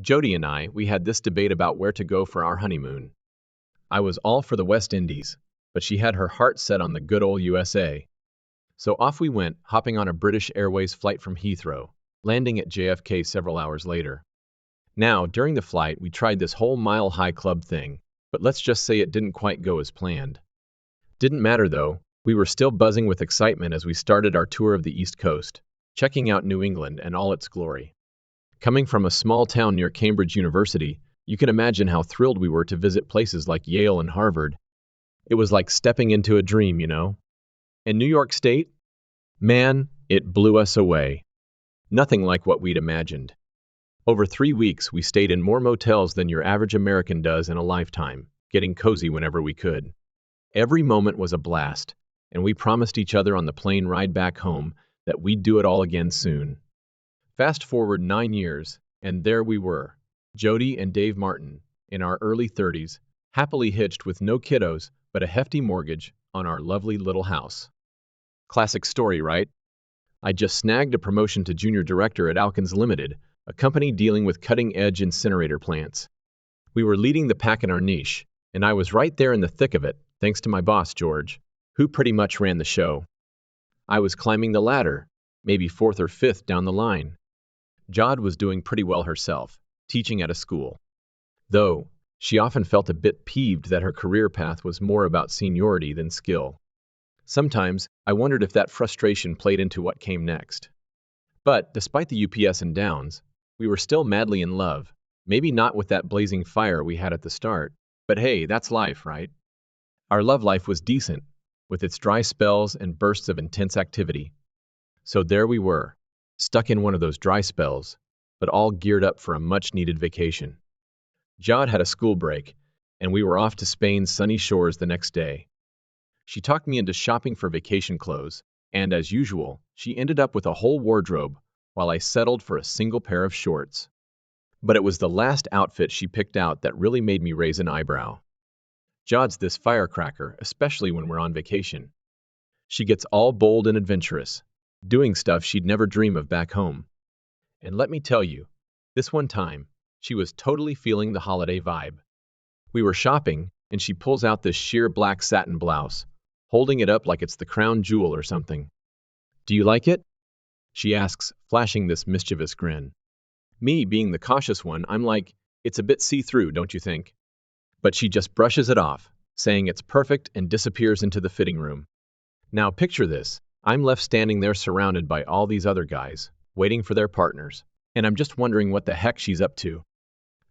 Jody and we had this debate about where to go for our honeymoon. I was all for the West Indies, but she had her heart set on the good old USA. So off we went, hopping on a British Airways flight from Heathrow, landing at JFK several hours later. Now, during the flight, we tried this whole mile-high club thing, but let's just say it didn't quite go as planned. Didn't matter though, we were still buzzing with excitement as we started our tour of the East Coast, checking out New England and all its glory. Coming from a small town near Cambridge University, you can imagine how thrilled we were to visit places like Yale and Harvard. It was like stepping into a dream, you know? And New York State? Man, it blew us away. Nothing like what we'd imagined. Over 3 weeks, we stayed in more motels than your average American does in a lifetime, getting cozy whenever we could. Every moment was a blast, and we promised each other on the plane ride back home that we'd do it all again soon. Fast forward 9 years, and there we were, Jody and Dave Martin, in our early 30s, happily hitched with no kiddos but a hefty mortgage on our lovely little house. Classic story, right? I just snagged a promotion to junior director at Alkins Limited, a company dealing with cutting-edge incinerator plants. We were leading the pack in our niche, and I was right there in the thick of it, thanks to my boss, George, who pretty much ran the show. I was climbing the ladder, maybe fourth or fifth down the line. Jod was doing pretty well herself, teaching at a school. Though, she often felt a bit peeved that her career path was more about seniority than skill. Sometimes, I wondered if that frustration played into what came next. But, despite the ups and downs, we were still madly in love, maybe not with that blazing fire we had at the start, but hey, that's life, right? Our love life was decent, with its dry spells and bursts of intense activity. So there we were, stuck in one of those dry spells, but all geared up for a much-needed vacation. Jod had a school break, and we were off to Spain's sunny shores the next day. She talked me into shopping for vacation clothes, and as usual, she ended up with a whole wardrobe, while I settled for a single pair of shorts. But it was the last outfit she picked out that really made me raise an eyebrow. Jod's this firecracker, especially when we're on vacation. She gets all bold and adventurous, doing stuff she'd never dream of back home. And let me tell you, this one time, she was totally feeling the holiday vibe. We were shopping, and she pulls out this sheer black satin blouse, holding it up like it's the crown jewel or something. "Do you like it?" she asks, flashing this mischievous grin. Me, being the cautious one, I'm like, "It's a bit see-through, don't you think?" But she just brushes it off, saying it's perfect and disappears into the fitting room. Now picture this. I'm left standing there surrounded by all these other guys, waiting for their partners, and I'm just wondering what the heck she's up to.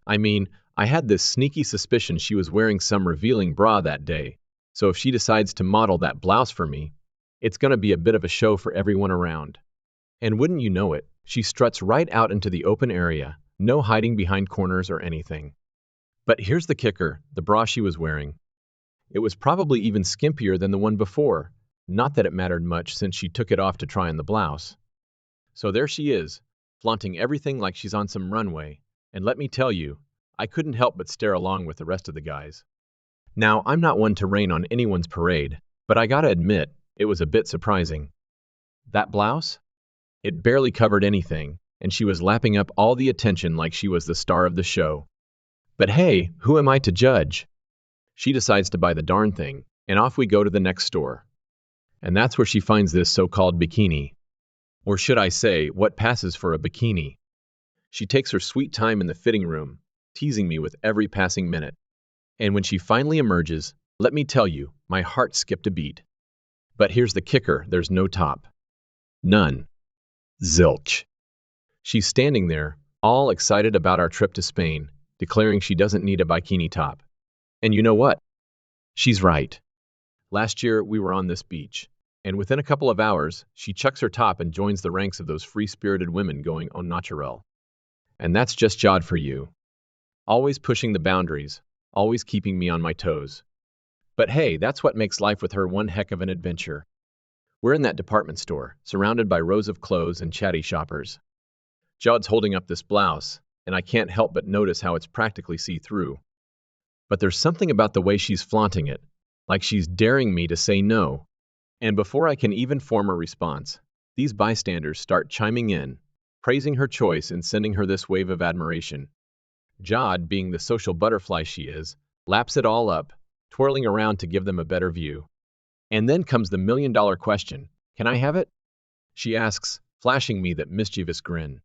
I mean, I had this sneaky suspicion she was wearing some revealing bra that day, so if she decides to model that blouse for me, it's gonna be a bit of a show for everyone around. And wouldn't you know it, she struts right out into the open area, no hiding behind corners or anything. But here's the kicker, the bra she was wearing. It was probably even skimpier than the one before, not that it mattered much since she took it off to try on the blouse. So there she is, flaunting everything like she's on some runway, and let me tell you, I couldn't help but stare along with the rest of the guys. Now, I'm not one to rain on anyone's parade, but I gotta admit, it was a bit surprising. That blouse? It barely covered anything, and she was lapping up all the attention like she was the star of the show. But hey, who am I to judge? She decides to buy the darn thing, and off we go to the next store. And that's where she finds this so-called bikini. Or should I say, what passes for a bikini. She takes her sweet time in the fitting room, teasing me with every passing minute. And when she finally emerges, let me tell you, my heart skipped a beat. But here's the kicker, there's no top. None. Zilch. She's standing there, all excited about our trip to Spain, declaring she doesn't need a bikini top. And you know what? She's right. Last year, we were on this beach, and within a couple of hours, she chucks her top and joins the ranks of those free-spirited women going au naturel. And that's just Jod for you. Always pushing the boundaries, always keeping me on my toes. But hey, that's what makes life with her one heck of an adventure. We're in that department store, surrounded by rows of clothes and chatty shoppers. Jod's holding up this blouse, and I can't help but notice how it's practically see-through. But there's something about the way she's flaunting it, like she's daring me to say no. And before I can even form a response, these bystanders start chiming in, praising her choice and sending her this wave of admiration. Jod, being the social butterfly she is, laps it all up, twirling around to give them a better view. And then comes the million-dollar question, "Can I have it?" she asks, flashing me that mischievous grin.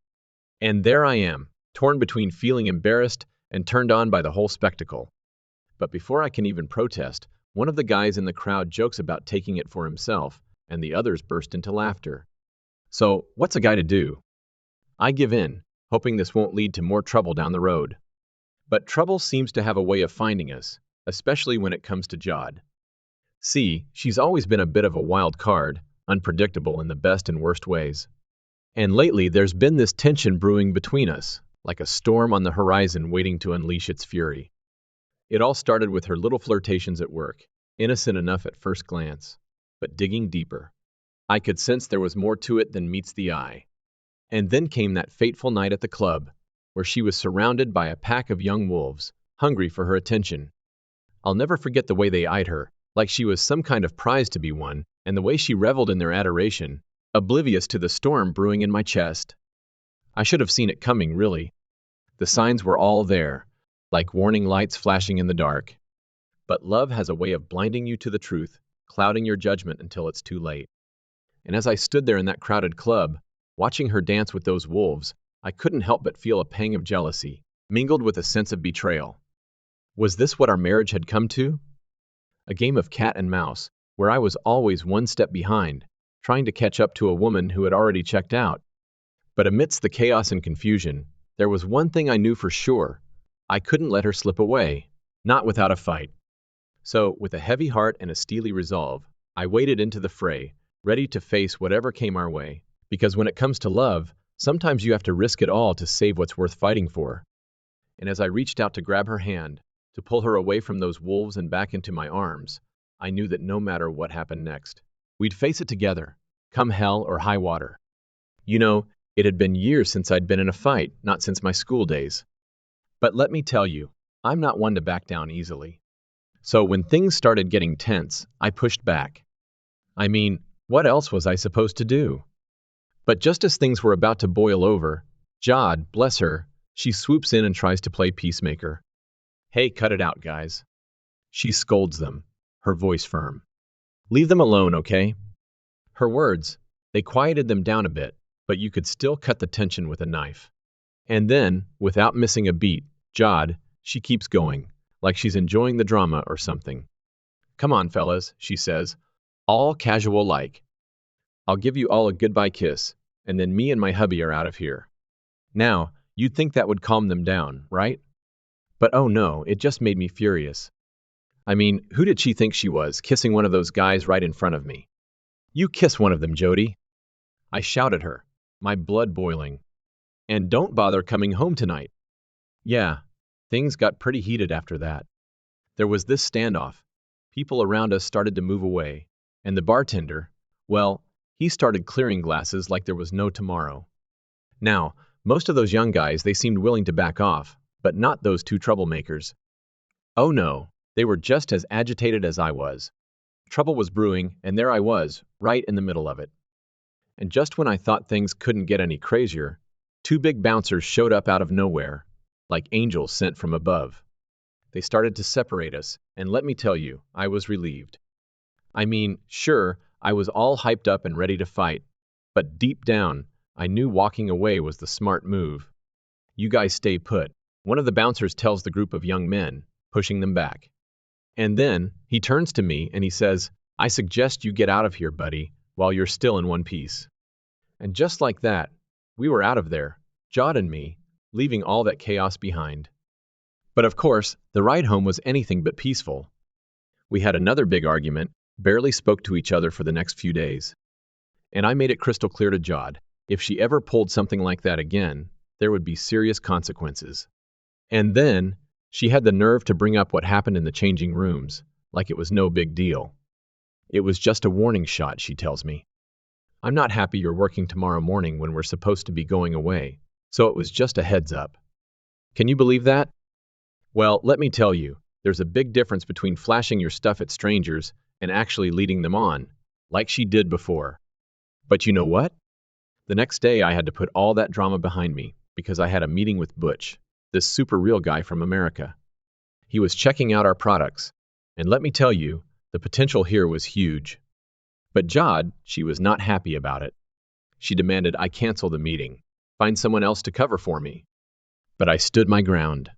And there I am, torn between feeling embarrassed and turned on by the whole spectacle. But before I can even protest, one of the guys in the crowd jokes about taking it for himself, and the others burst into laughter. So, what's a guy to do? I give in, hoping this won't lead to more trouble down the road. But trouble seems to have a way of finding us, especially when it comes to Jod. See, she's always been a bit of a wild card, unpredictable in the best and worst ways. And lately there's been this tension brewing between us, like a storm on the horizon waiting to unleash its fury. It all started with her little flirtations at work, innocent enough at first glance, but digging deeper. I could sense there was more to it than meets the eye. And then came that fateful night at the club, where she was surrounded by a pack of young wolves, hungry for her attention. I'll never forget the way they eyed her, like she was some kind of prize to be won, and the way she reveled in their adoration, oblivious to the storm brewing in my chest. I should have seen it coming, really. The signs were all there, like warning lights flashing in the dark. But love has a way of blinding you to the truth, clouding your judgment until it's too late. And as I stood there in that crowded club, watching her dance with those wolves, I couldn't help but feel a pang of jealousy, mingled with a sense of betrayal. Was this what our marriage had come to? A game of cat and mouse, where I was always one step behind, trying to catch up to a woman who had already checked out. But amidst the chaos and confusion, there was one thing I knew for sure. I couldn't let her slip away, not without a fight. So, with a heavy heart and a steely resolve, I waded into the fray, ready to face whatever came our way, because when it comes to love, sometimes you have to risk it all to save what's worth fighting for. And as I reached out to grab her hand, to pull her away from those wolves and back into my arms, I knew that no matter what happened next, we'd face it together, come hell or high water. You know, it had been years since I'd been in a fight, not since my school days. But let me tell you, I'm not one to back down easily. So when things started getting tense, I pushed back. I mean, what else was I supposed to do? But just as things were about to boil over, Jod, bless her, she swoops in and tries to play peacemaker. "Hey, cut it out, guys." She scolds them, her voice firm. "Leave them alone, okay?" Her words, they quieted them down a bit, but you could still cut the tension with a knife. And then, without missing a beat, Jod, she keeps going, like she's enjoying the drama or something. "Come on, fellas," she says, all casual like. "I'll give you all a goodbye kiss, and then me and my hubby are out of here." Now, you'd think that would calm them down, right? But oh no, it just made me furious. I mean, who did she think she was, kissing one of those guys right in front of me? "You kiss one of them, Jody," I shouted her, my blood boiling. "And don't bother coming home tonight." Yeah, things got pretty heated after that. There was this standoff. People around us started to move away, and the bartender, well, he started clearing glasses like there was no tomorrow. Now, most of those young guys, they seemed willing to back off, but not those two troublemakers. Oh no, they were just as agitated as I was. Trouble was brewing, and there I was, right in the middle of it. And just when I thought things couldn't get any crazier, two big bouncers showed up out of nowhere, like angels sent from above. They started to separate us, and let me tell you, I was relieved. I mean, sure, I was all hyped up and ready to fight, but deep down, I knew walking away was the smart move. "You guys stay put," one of the bouncers tells the group of young men, pushing them back. And then, he turns to me and he says, "I suggest you get out of here, buddy, while you're still in one piece." And just like that, we were out of there, Jod and me, leaving all that chaos behind. But of course, the ride home was anything but peaceful. We had another big argument, barely spoke to each other for the next few days. And I made it crystal clear to Jod, if she ever pulled something like that again, there would be serious consequences. And then, she had the nerve to bring up what happened in the changing rooms, like it was no big deal. It was just a warning shot, she tells me. "I'm not happy you're working tomorrow morning when we're supposed to be going away, so it was just a heads up." Can you believe that? Well, let me tell you, there's a big difference between flashing your stuff at strangers and actually leading them on, like she did before. But you know what? The next day I had to put all that drama behind me because I had a meeting with Butch, this super real guy from America. He was checking out our products, and let me tell you, the potential here was huge. But Jod, she was not happy about it. She demanded I cancel the meeting, find someone else to cover for me. But I stood my ground.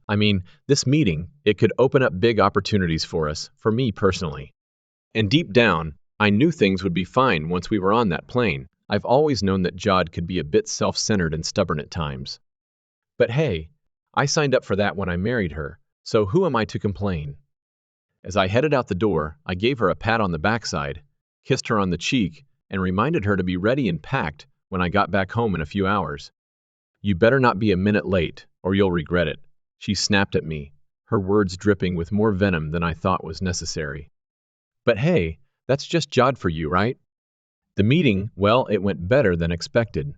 I mean, this meeting, it could open up big opportunities for us, for me personally. And deep down, I knew things would be fine once we were on that plane. I've always known that Jod could be a bit self-centered and stubborn at times. But hey, I signed up for that when I married her, so who am I to complain? As I headed out the door, I gave her a pat on the backside, kissed her on the cheek, and reminded her to be ready and packed when I got back home in a few hours. You better not be a minute late, or you'll regret it. She snapped at me, her words dripping with more venom than I thought was necessary. But hey, that's just Jod for you, right? The meeting, well, it went better than expected.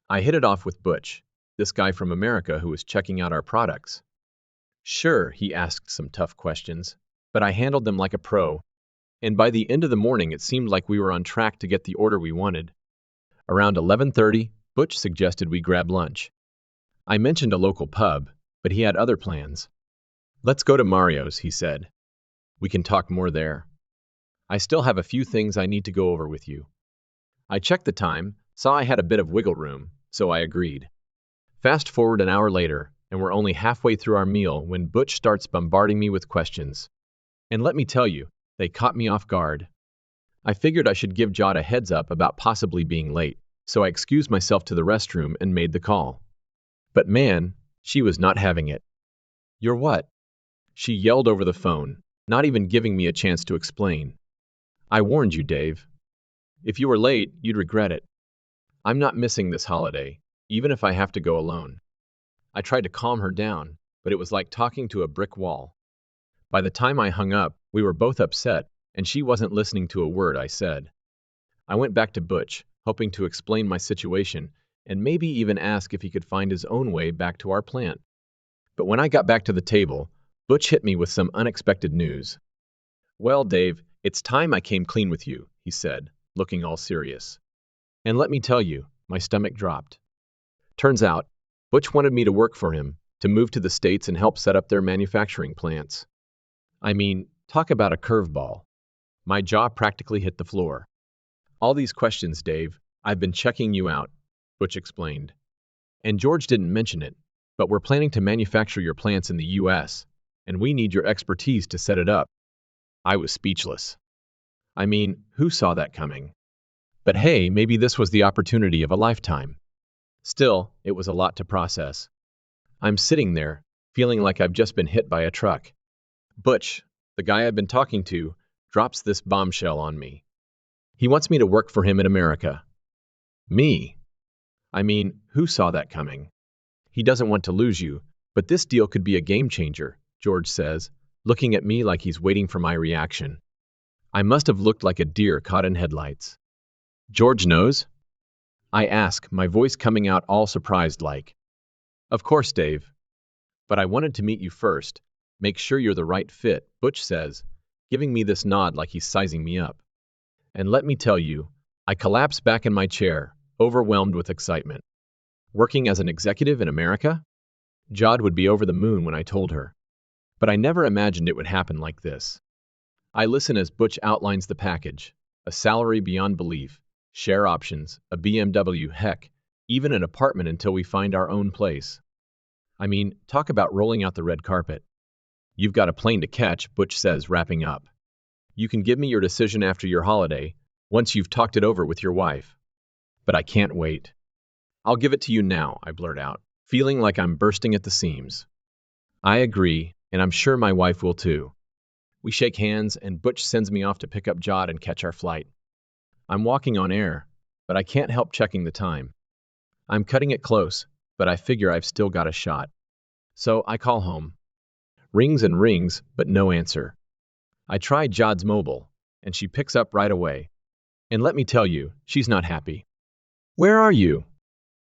I hit it off with Butch, this guy from America who was checking out our products. Sure, he asked some tough questions, but I handled them like a pro, and by the end of the morning it seemed like we were on track to get the order we wanted. Around 11:30, Butch suggested we grab lunch. I mentioned a local pub, but he had other plans. Let's go to Mario's, he said. We can talk more there. I still have a few things I need to go over with you. I checked the time, saw I had a bit of wiggle room, so I agreed. Fast forward an hour later, and we're only halfway through our meal when Butch starts bombarding me with questions. And let me tell you, they caught me off guard. I figured I should give Jod a heads up about possibly being late, so I excused myself to the restroom and made the call. But man, she was not having it. You're what? She yelled over the phone, not even giving me a chance to explain. I warned you, Dave. If you were late, you'd regret it. I'm not missing this holiday, even if I have to go alone. I tried to calm her down, but it was like talking to a brick wall. By the time I hung up, we were both upset, and she wasn't listening to a word I said. I went back to Butch, hoping to explain my situation and maybe even ask if he could find his own way back to our plant. But when I got back to the table, Butch hit me with some unexpected news. Well, Dave, it's time I came clean with you, he said, looking all serious. And let me tell you, my stomach dropped. Turns out, Butch wanted me to work for him, to move to the States and help set up their manufacturing plants. I mean, talk about a curveball. My jaw practically hit the floor. All these questions, Dave, I've been checking you out, Butch explained. And George didn't mention it, but we're planning to manufacture your plants in the U.S., and we need your expertise to set it up. I was speechless. I mean, who saw that coming? But hey, maybe this was the opportunity of a lifetime. Still, it was a lot to process. I'm sitting there, feeling like I've just been hit by a truck. Butch, the guy I've been talking to, drops this bombshell on me. He wants me to work for him in America. Me? I mean, who saw that coming? He doesn't want to lose you, but this deal could be a game changer, George says, looking at me like he's waiting for my reaction. I must have looked like a deer caught in headlights. George knows? I ask, my voice coming out all surprised like. Of course, Dave. But I wanted to meet you first. Make sure you're the right fit, Butch says, giving me this nod like he's sizing me up. And let me tell you, I collapsed back in my chair, overwhelmed with excitement. Working as an executive in America? Jod would be over the moon when I told her. But I never imagined it would happen like this. I listen as Butch outlines the package, a salary beyond belief, share options, a BMW, heck, even an apartment until we find our own place. I mean, talk about rolling out the red carpet. You've got a plane to catch, Butch says, wrapping up. You can give me your decision after your holiday, once you've talked it over with your wife. But I can't wait. I'll give it to you now, I blurt out, feeling like I'm bursting at the seams. I agree, and I'm sure my wife will too. We shake hands, and Butch sends me off to pick up Jod and catch our flight. I'm walking on air, but I can't help checking the time. I'm cutting it close, but I figure I've still got a shot. So I call home. Rings and rings, but no answer. I try Jod's mobile, and she picks up right away. And let me tell you, she's not happy. Where are you?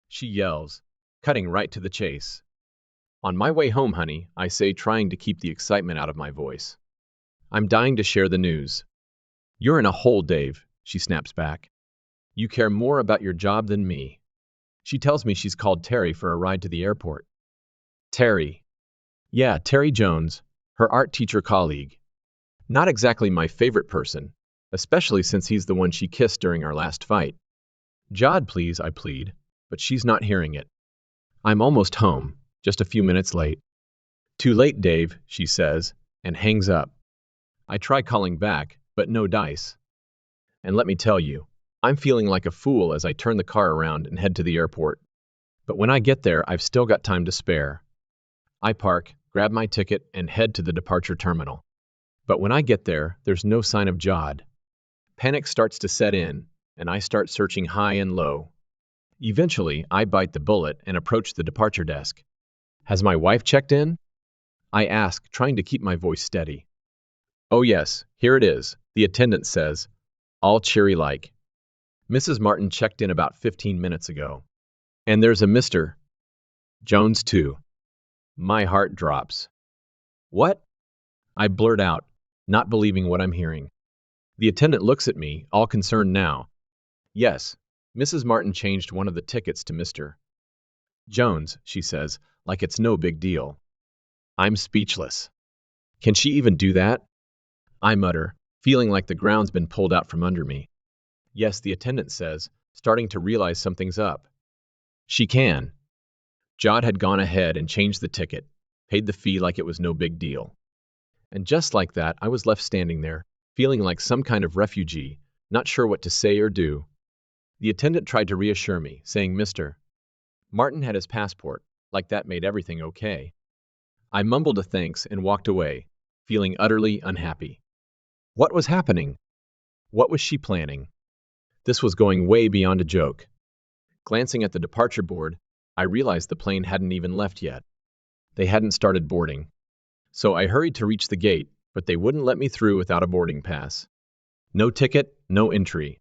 She yells, cutting right to the chase. On my way home, honey, I say, trying to keep the excitement out of my voice. I'm dying to share the news. You're in a hole, Dave, she snaps back. You care more about your job than me. She tells me she's called Terry for a ride to the airport. Terry. Yeah, Terry Jones, her art teacher colleague. Not exactly my favorite person, especially since he's the one she kissed during our last fight. Jod, please, I plead, but she's not hearing it. I'm almost home, just a few minutes late. Too late, Dave, she says, and hangs up. I try calling back, but no dice. And let me tell you, I'm feeling like a fool as I turn the car around and head to the airport. But when I get there, I've still got time to spare. I park, grab my ticket, and head to the departure terminal. But when I get there, there's no sign of Jod. Panic starts to set in, and I start searching high and low. Eventually, I bite the bullet and approach the departure desk. Has my wife checked in? I ask, trying to keep my voice steady. Oh yes, here it is, the attendant says, all cheery-like. Mrs. Martin checked in about 15 minutes ago. And there's a Mr. Jones too. My heart drops. What? I blurt out, not believing what I'm hearing. The attendant looks at me, all concerned now. Yes, Mrs. Martin changed one of the tickets to Mr. Jones, she says, like it's no big deal. I'm speechless. Can she even do that? I mutter, feeling like the ground's been pulled out from under me. Yes, the attendant says, starting to realize something's up. She can. Jod had gone ahead and changed the ticket, paid the fee like it was no big deal. And just like that, I was left standing there, feeling like some kind of refugee, not sure what to say or do. The attendant tried to reassure me, saying Mr. Martin had his passport, like that made everything okay. I mumbled a thanks and walked away, feeling utterly unhappy. What was happening? What was she planning? This was going way beyond a joke. Glancing at the departure board, I realized the plane hadn't even left yet. They hadn't started boarding. So I hurried to reach the gate, but they wouldn't let me through without a boarding pass. No ticket, no entry.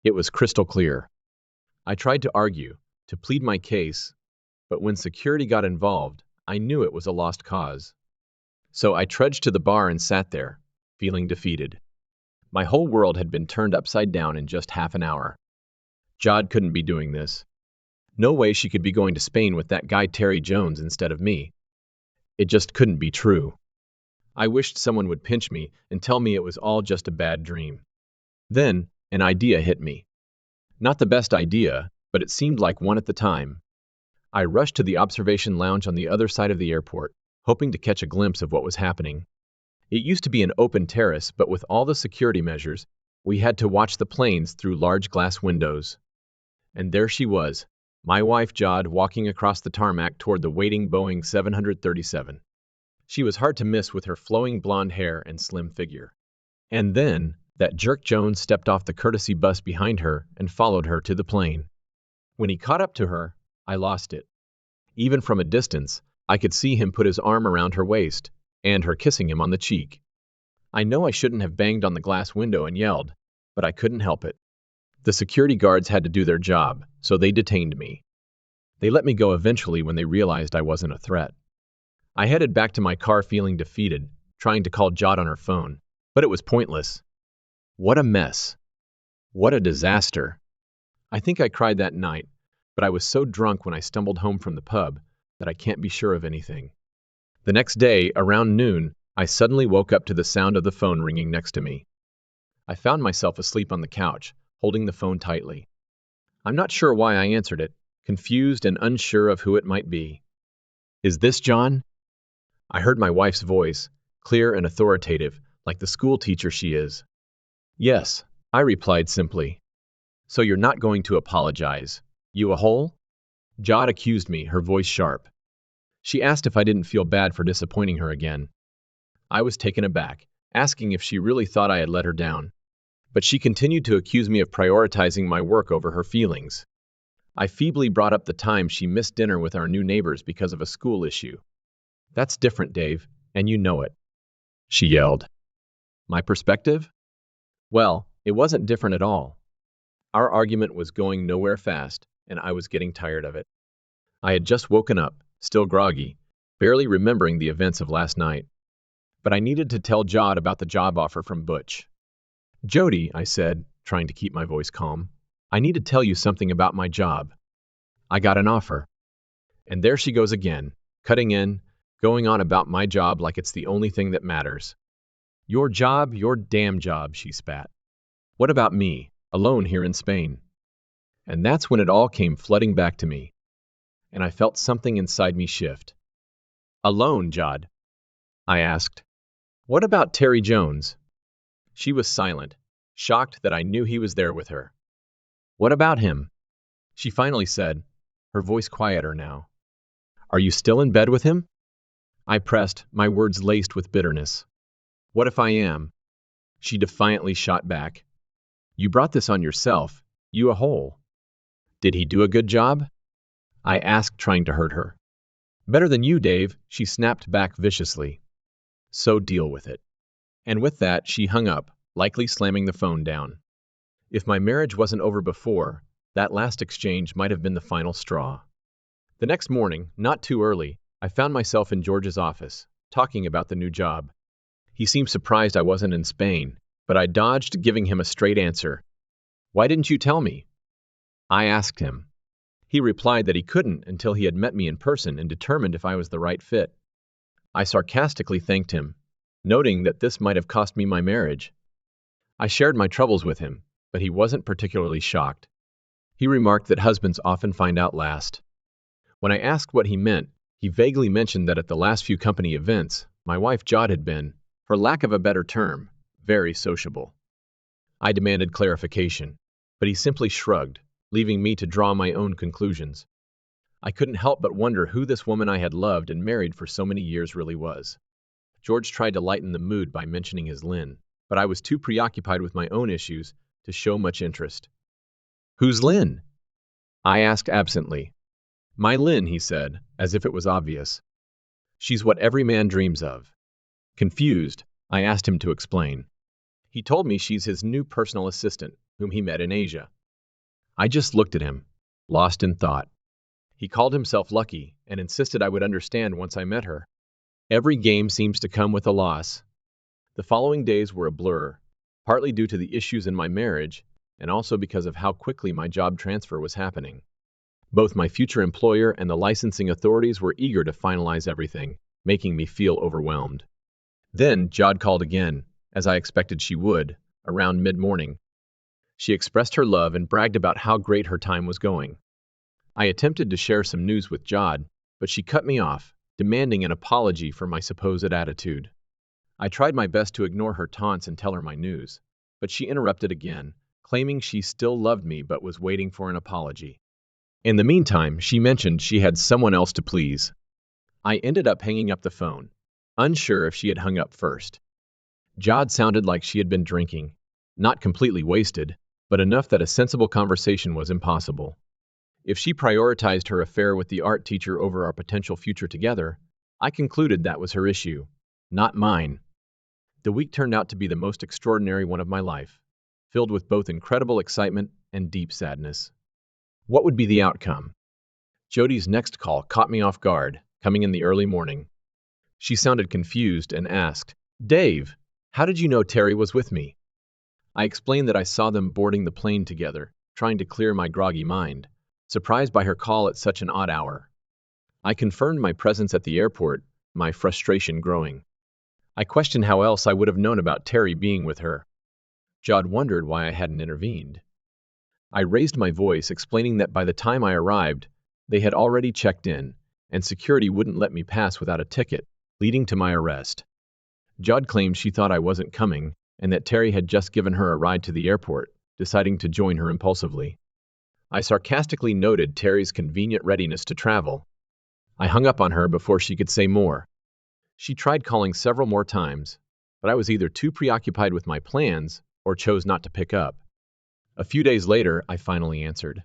It was crystal clear. I tried to argue, to plead my case, but when security got involved, I knew it was a lost cause. So I trudged to the bar and sat there, feeling defeated. My whole world had been turned upside down in just half an hour. Jod couldn't be doing this. No way she could be going to Spain with that guy Terry Jones instead of me. It just couldn't be true. I wished someone would pinch me and tell me it was all just a bad dream. Then, an idea hit me. Not the best idea, but it seemed like one at the time. I rushed to the observation lounge on the other side of the airport, hoping to catch a glimpse of what was happening. It used to be an open terrace, but with all the security measures, we had to watch the planes through large glass windows. And there she was, my wife Jod, walking across the tarmac toward the waiting Boeing 737. She was hard to miss with her flowing blonde hair and slim figure. And then, that jerk Jones stepped off the courtesy bus behind her and followed her to the plane. When he caught up to her, I lost it. Even from a distance, I could see him put his arm around her waist, and her kissing him on the cheek. I know I shouldn't have banged on the glass window and yelled, but I couldn't help it. The security guards had to do their job, so they detained me. They let me go eventually when they realized I wasn't a threat. I headed back to my car feeling defeated, trying to call Jod on her phone, but it was pointless. What a mess. What a disaster. I think I cried that night, but I was so drunk when I stumbled home from the pub that I can't be sure of anything. The next day, around noon, I suddenly woke up to the sound of the phone ringing next to me. I found myself asleep on the couch, holding the phone tightly. I'm not sure why I answered it, confused and unsure of who it might be. Is this John? I heard my wife's voice, clear and authoritative, like the school teacher she is. Yes, I replied simply. So you're not going to apologize? You a hole? Jod accused me, her voice sharp. She asked if I didn't feel bad for disappointing her again. I was taken aback, asking if she really thought I had let her down. But she continued to accuse me of prioritizing my work over her feelings. I feebly brought up the time she missed dinner with our new neighbors because of a school issue. That's different, Dave, and you know it, she yelled. My perspective? Well, it wasn't different at all. Our argument was going nowhere fast, and I was getting tired of it. I had just woken up, still groggy, barely remembering the events of last night. But I needed to tell Jod about the job offer from Butch. Jody, I said, trying to keep my voice calm, I need to tell you something about my job. I got an offer. And there she goes again, cutting in, going on about my job like it's the only thing that matters. Your job, your damn job, she spat. What about me, alone here in Spain? And that's when it all came flooding back to me, and I felt something inside me shift. Alone, Jod? I asked. What about Terry Jones? She was silent, shocked that I knew he was there with her. What about him? She finally said, her voice quieter now. Are you still in bed with him? I pressed, my words laced with bitterness. What if I am? She defiantly shot back. You brought this on yourself, you a hole. Did he do a good job? I asked, trying to hurt her. Better than you, Dave, she snapped back viciously. So deal with it. And with that, she hung up, likely slamming the phone down. If my marriage wasn't over before, that last exchange might have been the final straw. The next morning, not too early, I found myself in George's office, talking about the new job. He seemed surprised I wasn't in Spain, but I dodged giving him a straight answer. Why didn't you tell me? I asked him. He replied that he couldn't until he had met me in person and determined if I was the right fit. I sarcastically thanked him, noting that this might have cost me my marriage. I shared my troubles with him, but he wasn't particularly shocked. He remarked that husbands often find out last. When I asked what he meant, he vaguely mentioned that at the last few company events, my wife Jod had been, for lack of a better term, very sociable. I demanded clarification, but he simply shrugged, leaving me to draw my own conclusions. I couldn't help but wonder who this woman I had loved and married for so many years really was. George tried to lighten the mood by mentioning his Lynn, but I was too preoccupied with my own issues to show much interest. Who's Lynn? I asked absently. My Lynn, he said, as if it was obvious. She's what every man dreams of. Confused, I asked him to explain. He told me she's his new personal assistant, whom he met in Asia. I just looked at him, lost in thought. He called himself lucky and insisted I would understand once I met her. Every game seems to come with a loss. The following days were a blur, partly due to the issues in my marriage and also because of how quickly my job transfer was happening. Both my future employer and the licensing authorities were eager to finalize everything, making me feel overwhelmed. Then Jod called again, as I expected she would, around mid-morning. She expressed her love and bragged about how great her time was going. I attempted to share some news with Jod, but she cut me off, demanding an apology for my supposed attitude. I tried my best to ignore her taunts and tell her my news, but she interrupted again, claiming she still loved me but was waiting for an apology. In the meantime, she mentioned she had someone else to please. I ended up hanging up the phone, unsure if she had hung up first. Jod sounded like she had been drinking, not completely wasted, but enough that a sensible conversation was impossible. If she prioritized her affair with the art teacher over our potential future together, I concluded that was her issue, not mine. The week turned out to be the most extraordinary one of my life, filled with both incredible excitement and deep sadness. What would be the outcome? Jodi's next call caught me off guard, coming in the early morning. She sounded confused and asked, Dave, how did you know Terry was with me? I explained that I saw them boarding the plane together, trying to clear my groggy mind, surprised by her call at such an odd hour. I confirmed my presence at the airport, my frustration growing. I questioned how else I would have known about Terry being with her. Jod wondered why I hadn't intervened. I raised my voice, explaining that by the time I arrived, they had already checked in, and security wouldn't let me pass without a ticket, leading to my arrest. Jod claimed she thought I wasn't coming, and that Terry had just given her a ride to the airport, deciding to join her impulsively. I sarcastically noted Terry's convenient readiness to travel. I hung up on her before she could say more. She tried calling several more times, but I was either too preoccupied with my plans or chose not to pick up. A few days later, I finally answered.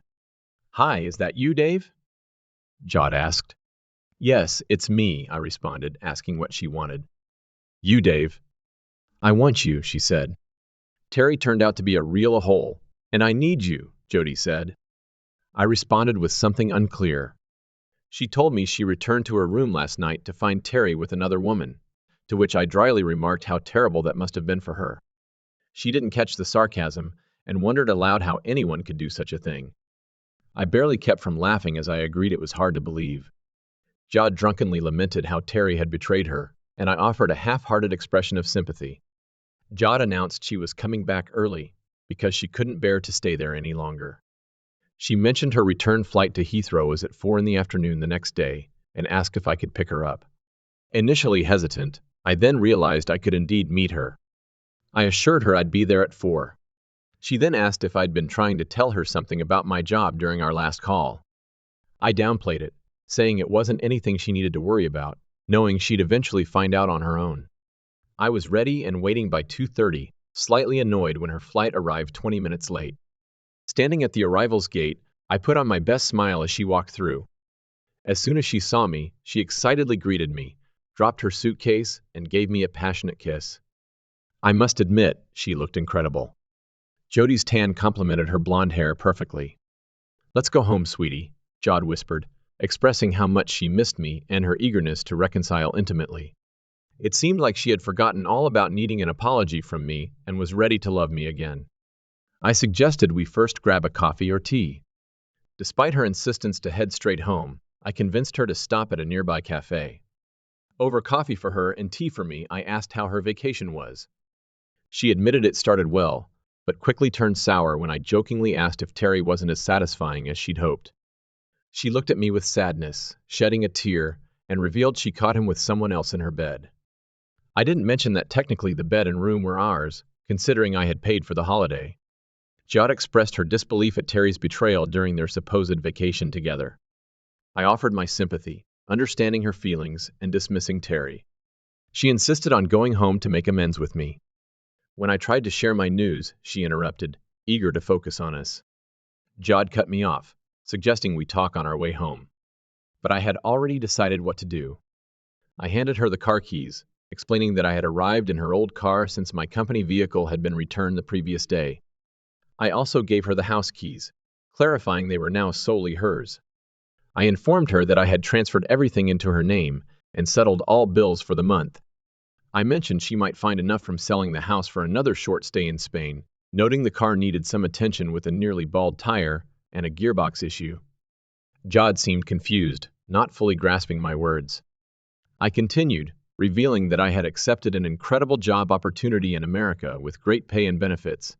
Hi, is that you, Dave? Jod asked. Yes, it's me, I responded, asking what she wanted. You, Dave. I want you, she said. Terry turned out to be a real hole, and I need you, Jodi said. I responded with something unclear. She told me she returned to her room last night to find Terry with another woman, to which I dryly remarked how terrible that must have been for her. She didn't catch the sarcasm and wondered aloud how anyone could do such a thing. I barely kept from laughing as I agreed it was hard to believe. Jod drunkenly lamented how Terry had betrayed her, and I offered a half-hearted expression of sympathy. Jod announced she was coming back early because she couldn't bear to stay there any longer. She mentioned her return flight to Heathrow was at 4 in the afternoon the next day and asked if I could pick her up. Initially hesitant, I then realized I could indeed meet her. I assured her I'd be there at 4. She then asked if I'd been trying to tell her something about my job during our last call. I downplayed it, saying it wasn't anything she needed to worry about, knowing she'd eventually find out on her own. I was ready and waiting by 2:30, slightly annoyed when her flight arrived 20 minutes late. Standing at the arrivals gate, I put on my best smile as she walked through. As soon as she saw me, she excitedly greeted me, dropped her suitcase, and gave me a passionate kiss. I must admit, she looked incredible. Jodi's tan complemented her blonde hair perfectly. "Let's go home, sweetie," Jod whispered, expressing how much she missed me and her eagerness to reconcile intimately. It seemed like she had forgotten all about needing an apology from me and was ready to love me again. I suggested we first grab a coffee or tea. Despite her insistence to head straight home, I convinced her to stop at a nearby cafe. Over coffee for her and tea for me, I asked how her vacation was. She admitted it started well, but quickly turned sour when I jokingly asked if Terry wasn't as satisfying as she'd hoped. She looked at me with sadness, shedding a tear, and revealed she caught him with someone else in her bed. I didn't mention that technically the bed and room were ours, considering I had paid for the holiday. Jod expressed her disbelief at Terry's betrayal during their supposed vacation together. I offered my sympathy, understanding her feelings and dismissing Terry. She insisted on going home to make amends with me. When I tried to share my news, she interrupted, eager to focus on us. Jod cut me off, suggesting we talk on our way home. But I had already decided what to do. I handed her the car keys, explaining that I had arrived in her old car since my company vehicle had been returned the previous day. I also gave her the house keys, clarifying they were now solely hers. I informed her that I had transferred everything into her name and settled all bills for the month. I mentioned she might find enough from selling the house for another short stay in Spain, noting the car needed some attention with a nearly bald tire and a gearbox issue. Jod seemed confused, not fully grasping my words. I continued, revealing that I had accepted an incredible job opportunity in America with great pay and benefits.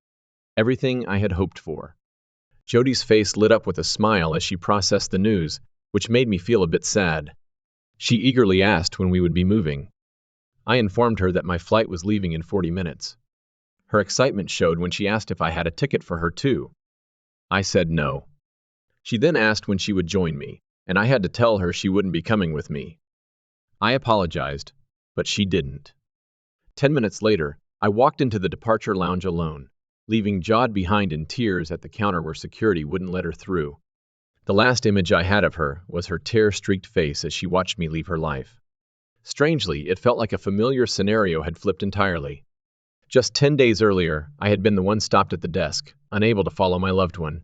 Everything I had hoped for. Jodi's face lit up with a smile as she processed the news, which made me feel a bit sad. She eagerly asked when we would be moving. I informed her that my flight was leaving in 40 minutes. Her excitement showed when she asked if I had a ticket for her too. I said no. She then asked when she would join me, and I had to tell her she wouldn't be coming with me. I apologized, but she didn't. 10 minutes later, I walked into the departure lounge alone, leaving Jod behind in tears at the counter where security wouldn't let her through. The last image I had of her was her tear-streaked face as she watched me leave her life. Strangely, it felt like a familiar scenario had flipped entirely. Just 10 days earlier, I had been the one stopped at the desk, unable to follow my loved one.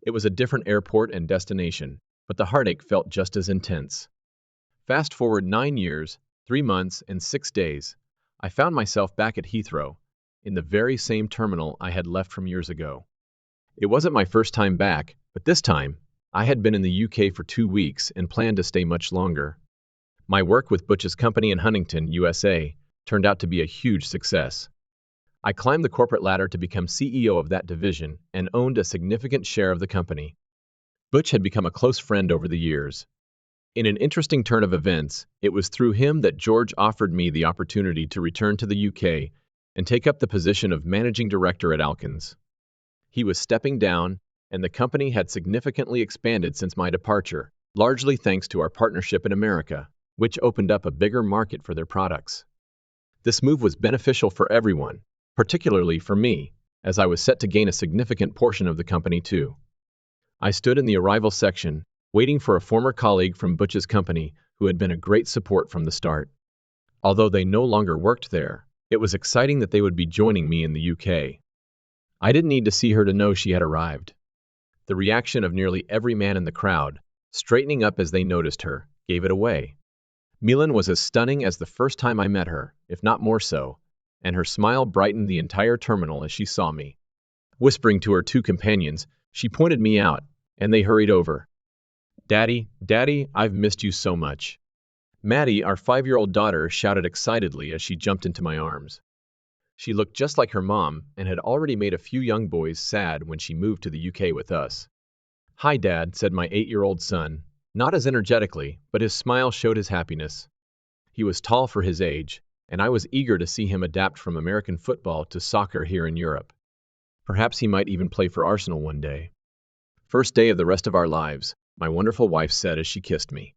It was a different airport and destination, but the heartache felt just as intense. Fast forward 9 years, 3 months, and 6 days, I found myself back at Heathrow, in the very same terminal I had left from years ago. It wasn't my first time back, but this time, I had been in the UK for 2 weeks and planned to stay much longer. My work with Butch's company in Huntington, USA, turned out to be a huge success. I climbed the corporate ladder to become CEO of that division and owned a significant share of the company. Butch had become a close friend over the years. In an interesting turn of events, it was through him that George offered me the opportunity to return to the UK and take up the position of managing director at Alkins. He was stepping down, and the company had significantly expanded since my departure, largely thanks to our partnership in America, which opened up a bigger market for their products. This move was beneficial for everyone, particularly for me, as I was set to gain a significant portion of the company too. I stood in the arrival section, waiting for a former colleague from Butch's company who had been a great support from the start. Although they no longer worked there, it was exciting that they would be joining me in the UK. I didn't need to see her to know she had arrived. The reaction of nearly every man in the crowd, straightening up as they noticed her, gave it away. Milan was as stunning as the first time I met her, if not more so, and her smile brightened the entire terminal as she saw me. Whispering to her 2 companions, she pointed me out, and they hurried over. Daddy, Daddy, I've missed you so much. Maddie, our 5-year-old daughter, shouted excitedly as she jumped into my arms. She looked just like her mom and had already made a few young boys sad when she moved to the UK with us. Hi, Dad, said my 8-year-old son, not as energetically, but his smile showed his happiness. He was tall for his age, and I was eager to see him adapt from American football to soccer here in Europe. Perhaps he might even play for Arsenal one day. First day of the rest of our lives, my wonderful wife said as she kissed me.